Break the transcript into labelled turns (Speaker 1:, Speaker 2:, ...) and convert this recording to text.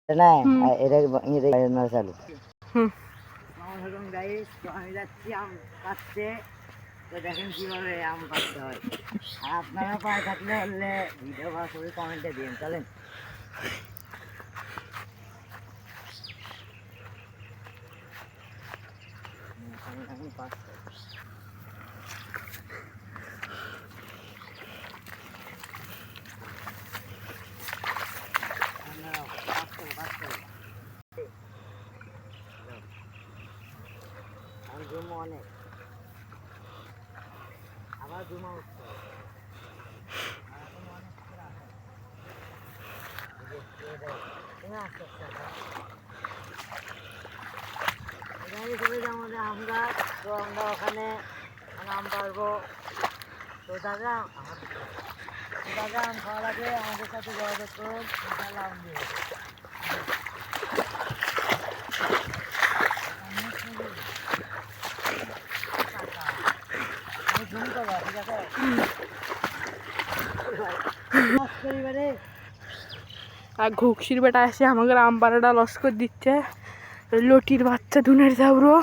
Speaker 1: না এটা না চালু। গাইস, তো আমি যাচ্ছি আম পাড়তে। তো দেখেন কিভাবে আম পাড়তে হয়। আর আপনারা পায়ে থাকলে হলে ভিডিও বা ছবি কমেন্টে দিন। চলেন। এখন পাড়তে জুম অনেক, আবার জুমা উঠছে। আমাদের আম গাছ, তো আমরা ওখানে আম পারবো। তো দাদা আম খাওয়া লাগে, আমাদের সাথে যোগাযোগ করুন, ইনশাআল্লাহ আম দিয়ে আমি জুম করবো, ঠিক আছে?
Speaker 2: আর ঘুকশির বেটা এসে আমাকে আম পাড়াটা লস করে দিচ্ছে। লটির বাচ্চা দুনের যাবরো।